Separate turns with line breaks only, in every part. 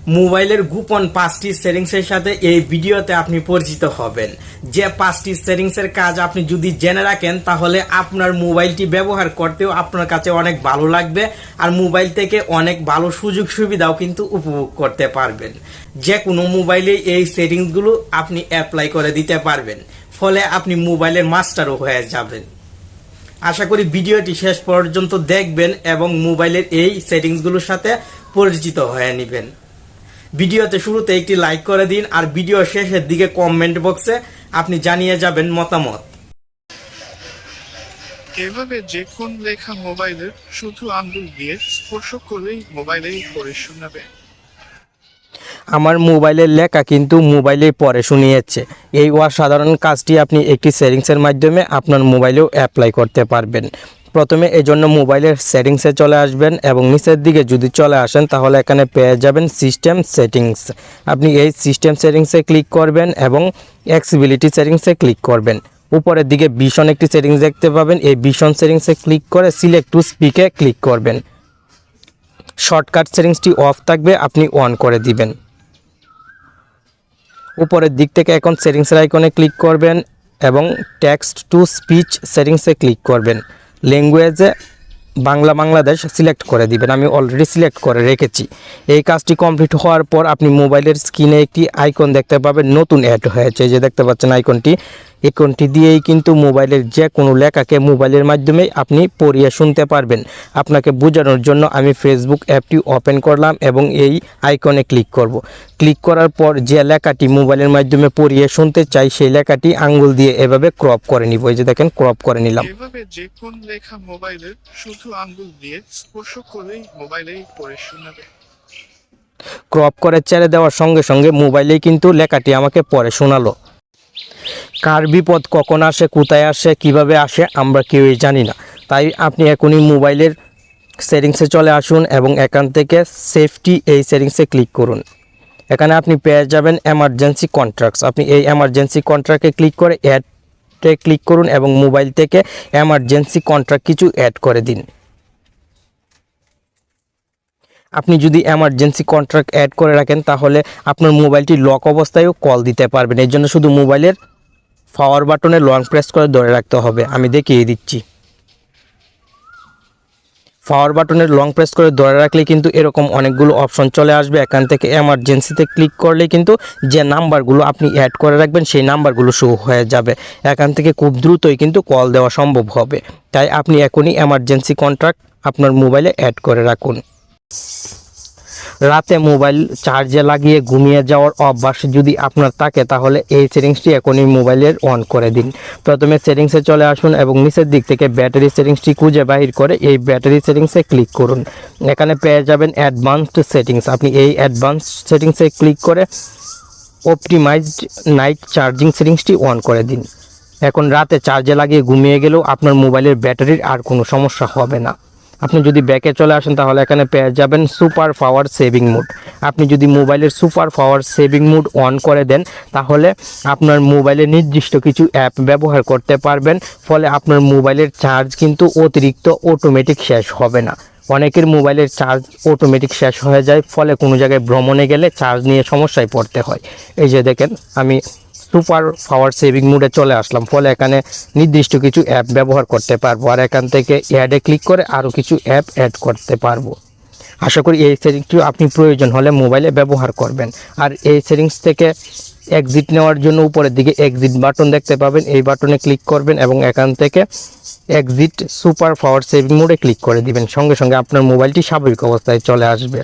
মোবাইলের গোপন 5টি সেটিংসের সাথে এই ভিডিওতে আপনি পরিচিত হবেন। যে 5টি সেটিংসের কাজ আপনি যদি জেনে রাখেন তাহলে আপনার মোবাইলটি ব্যবহার করতেও আপনার কাছে অনেক ভালো লাগবে, আর মোবাইল থেকে অনেক ভালো সুযোগ সুবিধাও কিন্তু উপভোগ করতে পারবেন। যে কোনো মোবাইলে এই সেটিংসগুলো আপনি অ্যাপ্লাই করে দিতে পারবেন, ফলে আপনি মোবাইলের মাস্টারও হয়ে যাবেন। আশা করি ভিডিওটি শেষ পর্যন্ত দেখবেন এবং মোবাইলের এই সেটিংসগুলোর সাথে পরিচিত হয়ে নেবেন। ভিডিওতে শুরুতে একটি লাইক করে দিন, আর ভিডিও শেষের দিকে কমেন্ট বক্সে আপনি জানিয়ে যাবেন মতামত।
এভাবে যে কোন লেখা মোবাইলের শুধু আঙ্গুল দিয়ে স্পর্শ করলেই মোবাইলেই পড়ে শোনাবে।
আমার মোবাইলের লেখা কিন্তু মোবাইলেই পড়ে শুনিয়েছে। এই অসাধারণ কাজটি আপনি একটি সেটিংসের মাধ্যমে আপনার মোবাইলেও অ্যাপ্লাই করতে পারবেন। প্রথমে এই জন্য মোবাইলের সেটিংসে চলে আসবেন এবং নিচের দিকে যদি চলে আসেন তাহলে এখানে পেয়ে যাবেন সিস্টেম সেটিংস। আপনি এই সিস্টেম সেটিংসে ক্লিক করবেন এবং অ্যাক্সেসিবিলিটি সেটিংসে ক্লিক করবেন। উপরের দিকে ভিশন একটি সেটিংস দেখতে পাবেন, এই ভিশন সেটিংসে ক্লিক করে সিলেক্ট টু স্পিকে ক্লিক করবেন। শর্টকাট সেটিংসটি অফ থাকবে, আপনি অন করে দিবেন। উপরের দিক থেকে এখন সেটিংসের আইকনে ক্লিক করবেন এবং টেক্সট টু স্পিচ সেটিংসে ক্লিক করবেন। ল্যাঙ্গুয়েজে বাংলা বাংলাদেশ সিলেক্ট করে দিবেন, আমি অলরেডি সিলেক্ট করে রেখেছি। এই কাজটি কমপ্লিট হওয়ার পর আপনি মোবাইলের স্ক্রিনে একটি আইকন দেখতে পাবেন, নতুন অ্যাড হয়েছে, যে দেখতে পাচ্ছেন আইকনটি দিয়েই কিন্তু মোবাইলের যে কোনো লেখাকে মোবাইলের মাধ্যমে আপনি পড়িয়ে শুনতে পারবেন। আপনাকে বোঝানোর জন্য আমি ফেসবুক অ্যাপটি ওপেন করলাম এবং এই আইকনে ক্লিক করব। ক্লিক করার পর যে লেখাটি মোবাইলের মাধ্যমে পড়িয়ে শুনতে চাই সেই লেখাটি আঙ্গুল দিয়ে এভাবে ক্রপ করে নিব। এই যে দেখেন ক্রপ করে নিলাম।
এভাবে যে কোন লেখা মোবাইলের শুধু আঙ্গুল দিয়ে স্পর্শ করলেই মোবাইলেই পড়ে শোনাবে।
ক্রপ করে ছেড়ে দেওয়ার সঙ্গে সঙ্গে মোবাইলেই কিন্তু লেখাটি আমাকে পড়ে শোনালো। কার বিপদ কখন আসে, কোথায় আসে, কিভাবে আসে আমরা কেউই জানি না। তাই আপনি এখনই মোবাইলের সেটিংসে চলে আসুন এবং এখান থেকে সেফটি এই সেটিংসে ক্লিক করুন। এখানে আপনি পেয়ে যাবেন এমার্জেন্সি কন্ট্রাক্টস। আপনি এই এমার্জেন্সি কন্ট্রাক্টে ক্লিক করে অ্যাডে ক্লিক করুন এবং মোবাইল থেকে এমার্জেন্সি কন্ট্রাক্ট কিছু অ্যাড করে দিন। আপনি যদি এমার্জেন্সি কন্ট্রাক্ট অ্যাড করে রাখেন তাহলে আপনার মোবাইলটি লক অবস্থায়ও কল দিতে পারবেন। এর জন্য শুধু মোবাইলের পাওয়ার বাটনে লং প্রেস করে ধরে রাখতে হবে। আমি দেখিয়ে দিচ্ছি। পাওয়ার বাটনের লং প্রেস করে ধরে রাখলে কিন্তু এরকম অনেকগুলো অপশন চলে আসবে। এখান থেকে এমার্জেন্সিতে ক্লিক করলে কিন্তু যে নাম্বারগুলো আপনি অ্যাড করে রাখবেন সেই নাম্বারগুলো শো হয়ে যাবে। এখান থেকে খুব দ্রুতই কিন্তু কল দেওয়া সম্ভব হবে। তাই আপনি এখনই এমার্জেন্সি কন্ট্রাক্ট আপনার মোবাইলে অ্যাড করে রাখুন। রাতে মোবাইল চার্জে লাগিয়ে ঘুমিয়ে যাওয়ার অভ্যাস যদি আপনার থাকে তাহলে এই সেটিংসটি এখনই মোবাইলের অন করে দিন। প্রথমে সেটিংসে চলে আসুন এবং নিচের দিক থেকে ব্যাটারি সেটিংসটি খুঁজে বাহির করে এই ব্যাটারি সেটিংসে ক্লিক করুন। এখানে পেয়ে যাবেন অ্যাডভান্সড সেটিংস। আপনি এই অ্যাডভান্সড সেটিংসে ক্লিক করে অপটিমাইজড নাইট চার্জিং সেটিংসটি অন করে দিন। এখন রাতে চার্জে লাগিয়ে ঘুমিয়ে গেলেও আপনার মোবাইলের ব্যাটারির আর কোনো সমস্যা হবে না। আপনি যদি ব্যাকে চলে আসেন তাহলে এখানে পেয়ে যাবেন সুপার পাওয়ার সেভিং মোড। আপনি যদি মোবাইলের super power saving mode on করে দেন তাহলে আপনার মোবাইলে নির্দিষ্ট কিছু অ্যাপ ব্যবহার করতে পারবেন, ফলে আপনার মোবাইলের চার্জ কিন্তু অতিরিক্ত অটোমেটিক শেষ হবে না। অনেকের মোবাইলের চার্জ অটোমেটিক শেষ হয়ে যায়, ফলে কোনো জায়গায় ভ্রমণে গেলে চার্জ নিয়ে সমস্যায় পড়তে হয়। এই যে দেখেন আমি সুপার পাওয়ার সেভিং মোডে চলে আসলাম, ফলে এখানে নির্দিষ্ট কিছু অ্যাপ ব্যবহার করতে পারবো, আর এখান থেকে অ্যাডে ক্লিক করে আরও কিছু অ্যাপ অ্যাড করতে পারবো। আশা করি এই সেটিংসটি আপনি প্রয়োজন হলে মোবাইলে ব্যবহার করবেন। আর এই সেটিংস থেকে এক্সিট নেওয়ার জন্য উপরের দিকে এক্সিট বাটন দেখতে পাবেন, এই বাটনে ক্লিক করবেন এবং এখান থেকে এক্সিট সুপার পাওয়ার সেভিং মোডে ক্লিক করে দিবেন। সঙ্গে সঙ্গে আপনার মোবাইলটি স্বাভাবিক অবস্থায় চলে আসবে।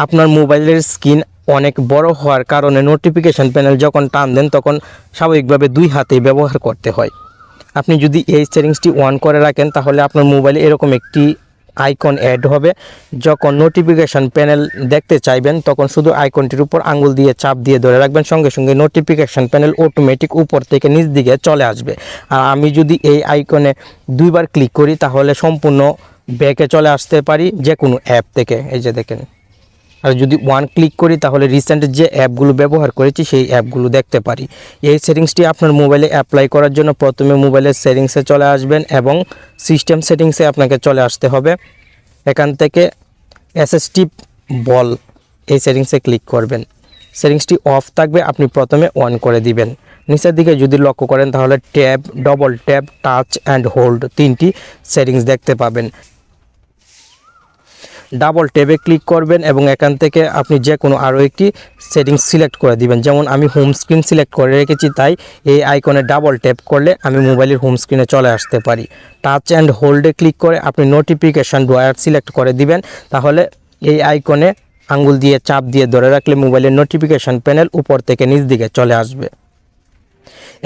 আপনার মোবাইলের স্ক্রিন অনেক বড় হওয়ার কারণে নোটিফিকেশন প্যানেল যখন টান দেন তখন স্বাভাবিকভাবে দুই হাতেই ব্যবহার করতে হয়। আপনি যদি এই সেটিংসটি অন করে রাখেন তাহলে আপনার মোবাইলে এরকম একটি আইকন অ্যাড হবে। যখন নোটিফিকেশন প্যানেল দেখতে চাইবেন তখন শুধু আইকনটির উপর আঙ্গুল দিয়ে চাপ দিয়ে ধরে রাখবেন, সঙ্গে সঙ্গে নোটিফিকেশন প্যানেল অটোমেটিক উপর থেকে নিচ দিকে চলে আসবে। আর আমি যদি এই আইকনে দুইবার ক্লিক করি তাহলে সম্পূর্ণ ব্যাকে চলে আসতে পারি যে কোনো অ্যাপ থেকে। এই যে দেখেন, আর যদি ওয়ান ক্লিক করি তাহলে রিসেন্ট যে অ্যাপগুলো ব্যবহার করেছি সেই অ্যাপগুলো দেখতে পারি। এই সেটিংসটি আপনার মোবাইলে অ্যাপ্লাই করার জন্য প্রথমে মোবাইলের সেটিংসে চলে আসবেন এবং সিস্টেম সেটিংসে আপনাকে চলে আসতে হবে। এখান থেকে অ্যাসিস্টিভ বল এই সেটিংসে ক্লিক করবেন। সেটিংসটি অফ থাকবে, আপনি প্রথমে অন করে দিবেন। নিচের দিকে যদি লক্ষ্য করেন তাহলে tab, double tab, touch and hold 3টি সেটিংস দেখতে পাবেন। ডাবল ট্যাবে ক্লিক করবেন এবং এখান থেকে আপনি যে কোনো আরও একটি সেটিংস সিলেক্ট করে দিবেন। যেমন আমি হোম স্ক্রিন সিলেক্ট করে রেখেছি, তাই এই আইকনে ডাবল ট্যাপ করলে আমি মোবাইলের হোম স্ক্রিনে চলে আসতে পারি। টাচ অ্যান্ড হোল্ডে ক্লিক করে আপনি নোটিফিকেশান ড্রয়ার সিলেক্ট করে দিবেন, তাহলে এই আইকনে আঙ্গুল দিয়ে চাপ দিয়ে ধরে রাখলে মোবাইলের নোটিফিকেশান প্যানেল উপর থেকে নিচ দিকে চলে আসবে।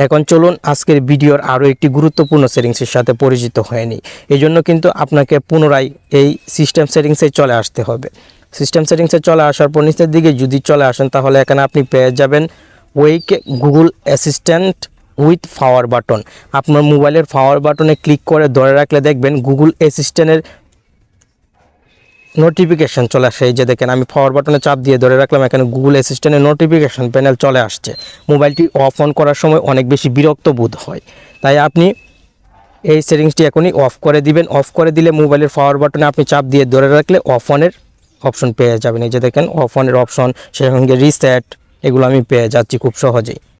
এখন চলুন আজকের ভিডিওর আরও একটি গুরুত্বপূর্ণ সেটিংসের সাথে পরিচিত হয়ে নিই। এই জন্য কিন্তু আপনাকে পুনরায় এই সিস্টেম সেটিংসে চলে আসতে হবে। সিস্টেম সেটিংসে চলে আসার পর নিচের দিকে যদি চলে আসেন তাহলে এখানে আপনি পেয়ে যাবেন wake Google assistant with power button. আপনার মোবাইলের পাওয়ার বাটনে ক্লিক করে ধরে রাখলে দেখবেন গুগল অ্যাসিস্ট্যান্টের নোটিফিকেশান চলে আসে। এই যে দেখেন, আমি পাওয়ার বাটনে চাপ দিয়ে ধরে রাখলাম, এখানে গুগল অ্যাসিস্ট্যান্টের নোটিফিকেশান প্যানেল চলে আসছে। মোবাইলটি অফ অন করার সময় অনেক বেশি বিরক্ত বোধ হয়, তাই আপনি এই সেটিংসটি এখনই অফ করে দিবেন। অফ করে দিলে মোবাইলের পাওয়ার বাটনে আপনি চাপ দিয়ে ধরে রাখলে অফ অনের অপশন পেয়ে যাবেন। এই যে দেখেন অফ অনের অপশন, সেই সঙ্গে রিসেট, এগুলো আমি পেয়ে যাচ্ছি খুব সহজেই।